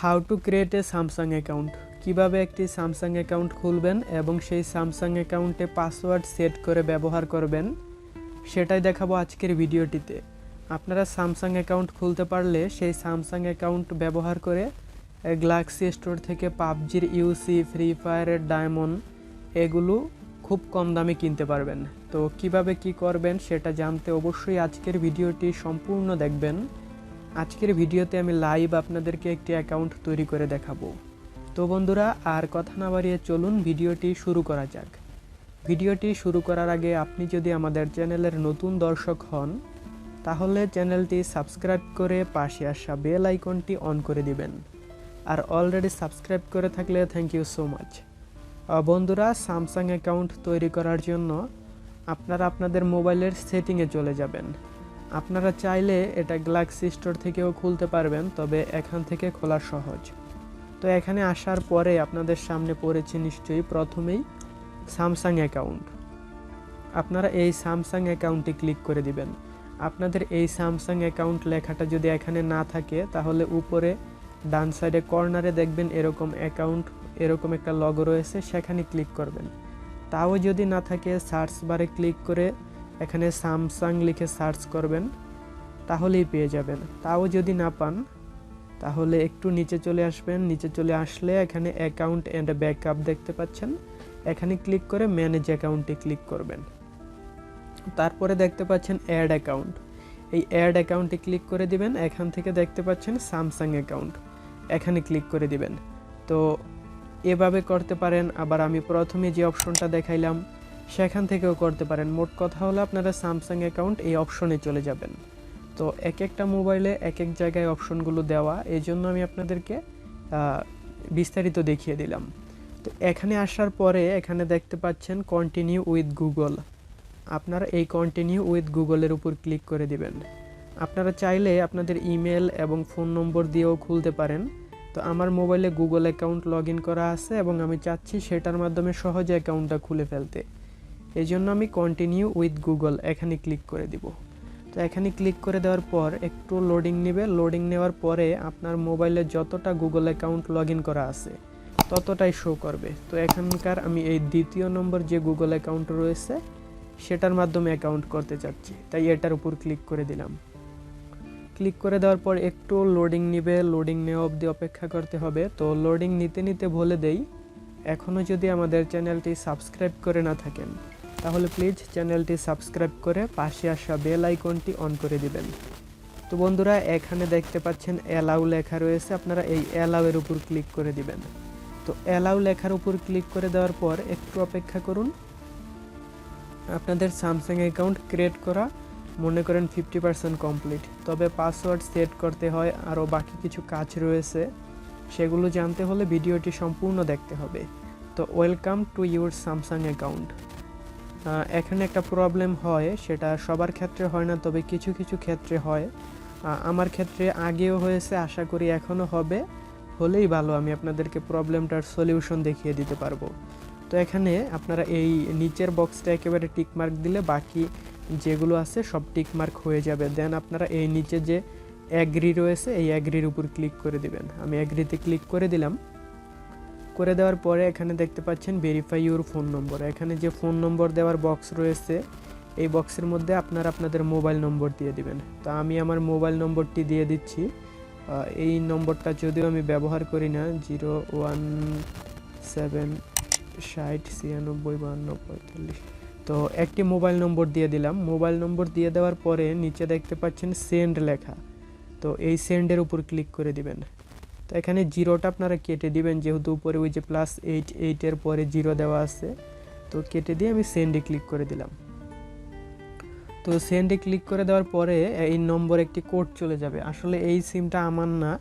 How to create a Samsung account, কিভাবে একটি Samsung account খুলবেন এবং সেই স্যামসাং অ্যাকাউন্টে পাসওয়ার্ড সেট করে ব্যবহার করবেন সেটাই দেখাবো আজকের ভিডিওটিতে। আপনারা স্যামসাং অ্যাকাউন্ট খুলতে পারলে সেই স্যামসাং অ্যাকাউন্ট ব্যবহার করে গ্যালাক্সি স্টোর থেকে পাবজির ইউসি, ফ্রি ফায়ারের ডায়মন্ড এগুলো খুব কম দামে কিনতে পারবেন। তো কিভাবে কি করবেন সেটা জানতে অবশ্যই আজকের ভিডিওটি সম্পূর্ণ দেখবেন। আজকের ভিডিওতে আমি লাইভ আপনাদেরকে একটি অ্যাকাউন্ট তৈরি করে দেখাবো। তো বন্ধুরা, আর কথা না বাড়িয়ে চলুন ভিডিওটি শুরু করা যাক। ভিডিওটি শুরু করার আগে আপনি যদি আমাদের চ্যানেলের নতুন দর্শক হন তাহলে চ্যানেলটি সাবস্ক্রাইব করে পাশে আসা বেল আইকনটি অন করে দিবেন। আর অলরেডি সাবস্ক্রাইব করে থাকলে থ্যাংক ইউ সো মাচ। বন্ধুরা, স্যামসাং অ্যাকাউন্ট তৈরি করার জন্য আপনারা আপনাদের মোবাইলের সেটিংয়ে চলে যাবেন। আপনারা চাইলে এটা গ্যালাক্সি স্টোর থেকেও খুলতে পারবেন, তবে এখান থেকে খোলা সহজ। তো এখানে আসার পরে আপনাদের সামনে পড়েছে নিশ্চয়ই প্রথমেই স্যামসাং অ্যাকাউন্ট। আপনারা এই স্যামসাং অ্যাকাউন্টে ক্লিক করে দিবেন। আপনাদের এই স্যামসাং অ্যাকাউন্ট লেখাটা যদি এখানে না থাকে তাহলে উপরে ডান সাইডে কর্নারে দেখবেন এরকম অ্যাকাউন্ট, এরকম একটা লগো রয়েছে, সেখানে ক্লিক করবেন। তাও যদি না থাকে সার্চ বারে ক্লিক করে এখানে স্যামসাং লিখে সার্চ করবেন, তাহলেই পেয়ে যাবেন। তাও যদি না পান তাহলে একটু নিচে চলে আসবেন। নিচে চলে আসলে এখানে অ্যাকাউন্ট অ্যান্ড ব্যাকআপ দেখতে পাচ্ছেন, এখানে ক্লিক করে ম্যানেজ অ্যাকাউন্টে ক্লিক করবেন। তারপরে দেখতে পাচ্ছেন অ্যাড অ্যাকাউন্ট, এই অ্যাড অ্যাকাউন্টে ক্লিক করে দিবেন। এখান থেকে দেখতে পাচ্ছেন স্যামসাং অ্যাকাউন্ট, এখানে ক্লিক করে দিবেন। তো এভাবে করতে পারেন, আবার আমি প্রথমে যে অপশনটা দেখাইলাম সেখান থেকেও করতে পারেন। মোট কথা হলো আপনারা স্যামসাং অ্যাকাউন্ট এই অপশনে চলে যাবেন। তো এক একটা মোবাইলে এক এক জায়গায় অপশনগুলো দেওয়া, এই জন্য আমি আপনাদেরকে বিস্তারিত দেখিয়ে দিলাম। তো এখানে আসার পরে এখানে দেখতে পাচ্ছেন কন্টিনিউ উইথ গুগল, আপনারা এই কন্টিনিউ উইথ গুগলের উপর ক্লিক করে দিবেন। আপনারা চাইলে আপনাদের ইমেল এবং ফোন নম্বর দিয়েও খুলতে পারেন। তো আমার মোবাইলে গুগল অ্যাকাউন্ট লগ ইন করা আছে এবং আমি চাচ্ছি সেটার মাধ্যমে সহজে অ্যাকাউন্টটা খুলে ফেলতে, এই জন্য আমি কন্টিনিউ উইথ গুগল এখানে ক্লিক করে দিব। তো এখানে ক্লিক করে দেওয়ার পর একটু লোডিং নেবে। লোডিং নেওয়ার পরে আপনার মোবাইলে যতটা গুগল অ্যাকাউন্ট লগ ইন করা আছে ততটাই শো করবে। তো এখানকার আমি এই দ্বিতীয় নম্বর যে গুগল অ্যাকাউন্ট রয়েছে সেটার মাধ্যমে অ্যাকাউন্ট করতে চাচ্ছি, তাই এটার উপর ক্লিক করে দিলাম। ক্লিক করে দেওয়ার পর একটু লোডিং নেবে, লোডিং নেওয়া অবধি অপেক্ষা করতে হবে। তো লোডিং নিতে নিতে বলে দেই, এখনও যদি আমাদের চ্যানেলটি সাবস্ক্রাইব করে না থাকেন তাহলে প্লিজ চ্যানেলটি সাবস্ক্রাইব করে পাশে আসা বেল আইকনটি অন করে দিবেন। তো বন্ধুরা, এখানে দেখতে পাচ্ছেন অ্যালাউ লেখা রয়েছে, আপনারা এই অ্যালাউ এর উপর ক্লিক করে দিবেন। তো অ্যালাউ লেখার উপর ক্লিক করে দেওয়ার পর একটু অপেক্ষা করুন। আপনাদের স্যামসাং অ্যাকাউন্ট ক্রিয়েট করা মনে করেন 50% কমপ্লিট, তবে পাসওয়ার্ড সেট করতে হয়, আরও বাকি কিছু কাজ রয়েছে, সেগুলো জানতে হলে ভিডিওটি সম্পূর্ণ দেখতে হবে। তো welcome to your Samsung account. এখানে একটা প্রবলেম হয়, সেটা সবার ক্ষেত্রে হয় না, তবে কিছু কিছু ক্ষেত্রে হয়। আমার ক্ষেত্রে আগেও হয়েছে, আশা করি এখনও হবে, হলেই ভালো, আমি আপনাদেরকে প্রবলেমটার সলিউশন দেখিয়ে দিতে পারবো। তো এখানে আপনারা এই নিচের বক্সটা একেবারে টিকমার্ক দিলে বাকি যেগুলো আছে সব টিকমার্ক হয়ে যাবে। দেন আপনারা এই নিচে যে অ্যাগ্রি রয়েছে এই অ্যাগ্রির উপর ক্লিক করে দিবেন। আমি অ্যাগ্রিতে ক্লিক করে দিলাম। করে দেওয়ার পরে এখানে দেখতে পাচ্ছেন ভেরিফাই ইউর ফোন নম্বর, এখানে যে ফোন নম্বর দেওয়ার বক্স রয়েছে এই বক্সের মধ্যে আপনারা আপনাদের মোবাইল নম্বর দিয়ে দিবেন। তো আমি আমার মোবাইল নম্বরটি দিয়ে দিচ্ছি। এই নম্বরটা যদিও আমি ব্যবহার করি না, 01760965245। তো একটি মোবাইল নম্বর দিয়ে দিলাম। মোবাইল নম্বর দিয়ে দেওয়ার পরে নিচে দেখতে পাচ্ছেন সেন্ড লেখা, তো এই সেন্ডের উপর ক্লিক করে দিবেন। তো এখানে জিরোটা আপনারা কেটে দিবেন, যেহেতু উপরে ওই যে +88 পরে জিরো দেওয়া আছে, তো কেটে দিয়ে আমি সেন্ডে ক্লিক করে দিলাম। তো সেন্ডে ক্লিক করে দেওয়ার পরে এই নম্বর একটি কোড চলে যাবে। আসলে এই সিমটা আমার না,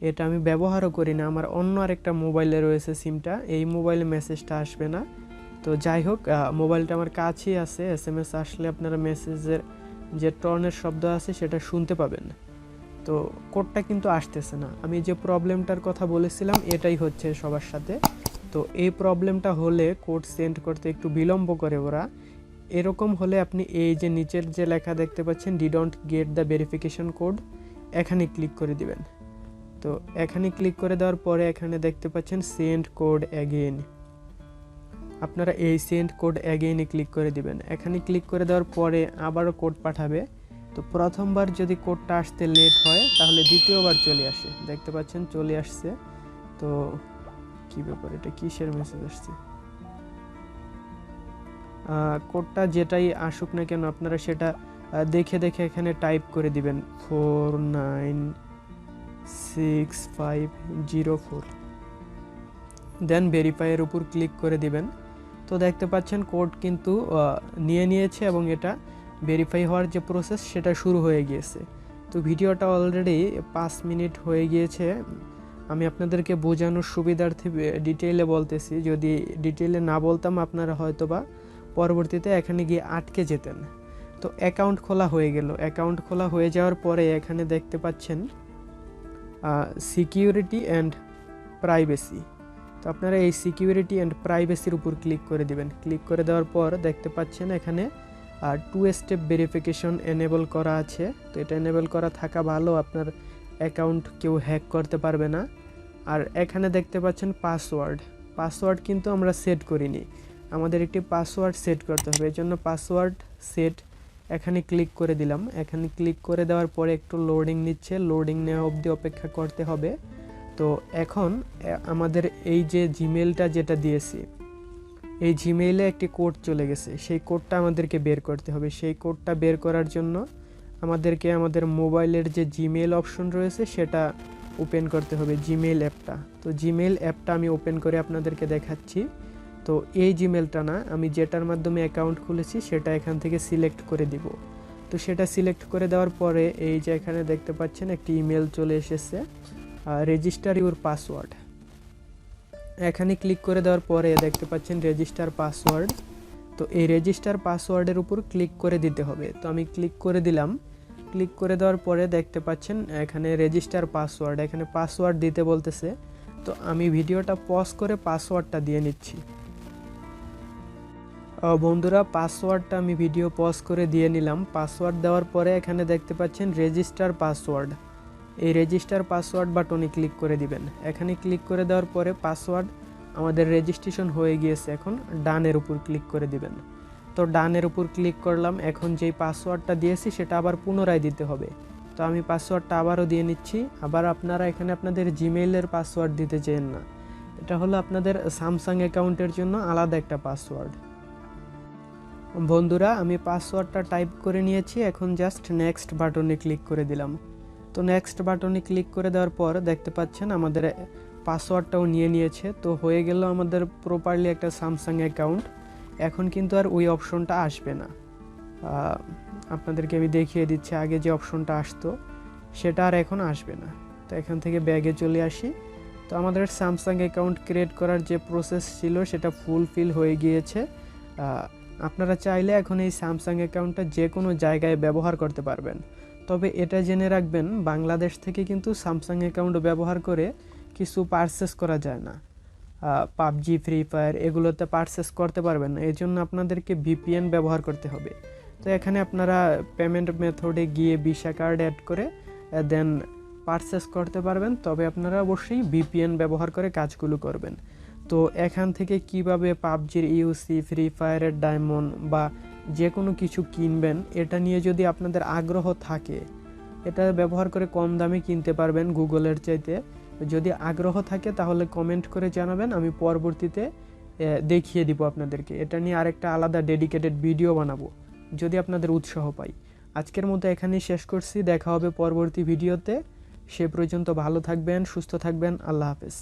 এটা আমি ব্যবহারও করি না, আমার অন্য আরেকটা মোবাইলে রয়েছে সিমটা, এই মোবাইলে মেসেজটা আসবে না। তো যাই হোক, মোবাইলটা আমার কাছেই আছে, SMS আসলে আপনারা মেসেজের যে টনের শব্দ আছে সেটা শুনতে পাবেন। তো কোডটা কিন্তু আসতেছে না। আমি যে প্রবলেমটার কথা বলেছিলাম এটাই হচ্ছে সবার সাথে। তো এই প্রবলেমটা হলে কোড সেন্ড করতে একটু বিলম্ব করে ওরা। এরকম হলে আপনি এই যে নিচের যে লেখা দেখতে পাচ্ছেন didn't get the verification code, এখানে ক্লিক করে দিবেন। তো এখানে ক্লিক করে দেওয়ার পরে এখানে দেখতে পাচ্ছেন সেন্ড কোড অ্যাগেইন, আপনারা এই সেন্ড কোড অ্যাগেইনে ক্লিক করে দিবেন। এখানে ক্লিক করে দেওয়ার পরে আবারও কোড পাঠাবে। তো প্রথমবার যদি কোডটা আসতে লেট হয় তাহলে দ্বিতীয়বার চলে আসে, দেখতে পাচ্ছেন চলে আসছে। তো কি ব্যাপার, এটা কিসের মেসেজ আসছে? কোডটা যেটাই আসুক না কেন আপনারা সেটা দেখে দেখে এখানে টাইপ করে দিবেন 496504, দেন ভেরিফাইয়ের উপর ক্লিক করে দিবেন। তো দেখতে পাচ্ছেন কোড কিন্তু নিয়েছে এবং এটা ভেরিফাই হওয়ার যে প্রসেস সেটা শুরু হয়ে গিয়েছে। তো ভিডিওটা অলরেডি 5 মিনিট হয়ে গিয়েছে। আমি আপনাদেরকে বোঝানোর সুবিধার্থে ডিটেইলে বলতেছি, যদি ডিটেইলে না বলতাম আপনারা হয়তোবা পরবর্তীতে এখানে গিয়ে আটকে যেতেন। তো অ্যাকাউন্ট খোলা হয়ে গেল। অ্যাকাউন্ট খোলা হয়ে যাওয়ার পরে এখানে দেখতে পাচ্ছেন সিকিউরিটি অ্যান্ড প্রাইভেসি। তো আপনারা এই সিকিউরিটি অ্যান্ড প্রাইভেসির উপর ক্লিক করে দিবেন। ক্লিক করে দেওয়ার পর দেখতে পাচ্ছেন এখানে 2 স্টেপ ভেরিফিকেশন এনেবল করা আছে। তো এটা এনেবল করা থাকা ভালো, আপনার অ্যাকাউন্ট কেউ হ্যাক করতে পারবে না। আর এখানে দেখতে পাচ্ছেন পাসওয়ার্ড কিন্তু আমরা সেট করিনি, আমাদের একটি পাসওয়ার্ড সেট করতে হবে। এই জন্য পাসওয়ার্ড সেট এখানে ক্লিক করে দিলাম। এখানে ক্লিক করে দেওয়ার পরে একটু লোডিং নিচ্ছে, লোডিং নেওয়া অবধি অপেক্ষা করতে হবে। তো এখন আমাদের এই যে জিমেলটা যেটা দিয়েছি, এই জিমেইলে একটি কোড চলে গেছে, সেই কোডটা আমাদেরকে বের করতে হবে। সেই কোডটা বের করার জন্য আমাদেরকে আমাদের মোবাইলের যে জিমেইল অপশন রয়েছে সেটা ওপেন করতে হবে, জিমেইল অ্যাপটা। তো জিমেইল অ্যাপটা আমি ওপেন করে আপনাদেরকে দেখাচ্ছি। তো এই জিমেলটা না, আমি যেটার মাধ্যমে অ্যাকাউন্ট খুলেছি সেটা এখান থেকে সিলেক্ট করে দিব। তো সেটা সিলেক্ট করে দেওয়ার পরে এই যে এখানে দেখতে পাচ্ছেন একটি ইমেল চলে এসেছে, রেজিস্টার ইউর পাসওয়ার্ড। এখানে ক্লিক করে দেওয়ার পরে দেখতে পাচ্ছেন রেজিস্টার পাসওয়ার্ড। তো এই রেজিস্টার পাসওয়ার্ডের উপর ক্লিক করে দিতে হবে। তো আমি ক্লিক করে দিলাম। ক্লিক করে দেওয়ার পরে দেখতে পাচ্ছেন এখানে রেজিস্টার পাসওয়ার্ড, এখানে পাসওয়ার্ড দিতে বলতেছে। তো আমি ভিডিওটা পজ করে পাসওয়ার্ডটা দিয়ে নিচ্ছি। বন্ধুরা, পাসওয়ার্ডটা আমি ভিডিও পজ করে দিয়ে নিলাম। পাসওয়ার্ড দেওয়ার পরে এখানে দেখতে পাচ্ছেন রেজিস্টার পাসওয়ার্ড, এই রেজিস্টার পাসওয়ার্ড বাটনে ক্লিক করে দিবেন। এখানে ক্লিক করে দেওয়ার পরে পাসওয়ার্ড আমাদের রেজিস্ট্রেশন হয়ে গিয়েছে। এখন ডানের উপর ক্লিক করে দিবেন। তো ডানের উপর ক্লিক করলাম। এখন যেই পাসওয়ার্ডটা দিয়েছি সেটা আবার পুনরায় দিতে হবে। তো আমি পাসওয়ার্ডটা আবারও দিয়ে নিচ্ছি। আবার আপনারা এখানে আপনাদের জিমেইলের পাসওয়ার্ড দিতে চান না, এটা হলো আপনাদের স্যামসাং অ্যাকাউন্টের জন্য আলাদা একটা পাসওয়ার্ড। বন্ধুরা, আমি পাসওয়ার্ডটা টাইপ করে নিয়েছি। এখন জাস্ট নেক্সট বাটনে ক্লিক করে দিলাম। তো নেক্সট বাটনে ক্লিক করে দেওয়ার পর দেখতে পাচ্ছেন আমাদের পাসওয়ার্ডটাও নিয়েছে। তো হয়ে গেল আমাদের প্রপারলি একটা স্যামসাং অ্যাকাউন্ট। এখন কিন্তু আর ওই অপশনটা আসবে না। আপনাদেরকে আমি দেখিয়ে দিচ্ছি, আগে যে অপশনটা আসতো সেটা আর এখন আসবে না। তো এখান থেকে ব্যাগে চলে আসি। তো আমাদের স্যামসাং অ্যাকাউন্ট ক্রিয়েট করার যে প্রসেস ছিল সেটা ফুলফিল হয়ে গিয়েছে। আপনারা চাইলে এখন এই স্যামসাং অ্যাকাউন্টটা যে কোনো জায়গায় ব্যবহার করতে পারবেন। তবে এটা জেনে রাখবেন, বাংলাদেশ থেকে কিন্তু স্যামসাং অ্যাকাউন্ট ব্যবহার করে কিছু পারচেস করা যায় না। পাবজি, ফ্রি ফায়ার এগুলোতে পারচেস করতে পারবেন না, এই জন্য আপনাদেরকে ভিপিএন ব্যবহার করতে হবে। তো এখানে আপনারা পেমেন্ট মেথডে গিয়ে ভিসা কার্ড অ্যাড করে দেন পারচেস করতে পারবেন। তবে আপনারা অবশ্যই ভিপিএন ব্যবহার করে কাজগুলো করবেন। তো এখান থেকে কিভাবে পাবজির ইউসি, ফ্রি ফায়ারের ডায়মন্ড বা যে কোনো কিছু কিনবেন, এটা নিয়ে যদি আপনাদের আগ্রহ থাকে, এটা ব্যবহার করে কম দামে কিনতে পারবেন গুগলের চাইতে। যদি আগ্রহ থাকে তাহলে কমেন্ট করে জানাবেন, আমি পরবর্তীতে দেখিয়ে দিব আপনাদেরকে। এটা নিয়ে আরেকটা আলাদা ডেডিকেটেড ভিডিও বানাবো যদি আপনাদের উৎসাহ পাই। আজকের মতো এখানেই শেষ করছি, দেখা হবে পরবর্তী ভিডিওতে। সে পর্যন্ত ভালো থাকবেন, সুস্থ থাকবেন, আল্লাহ হাফেজ।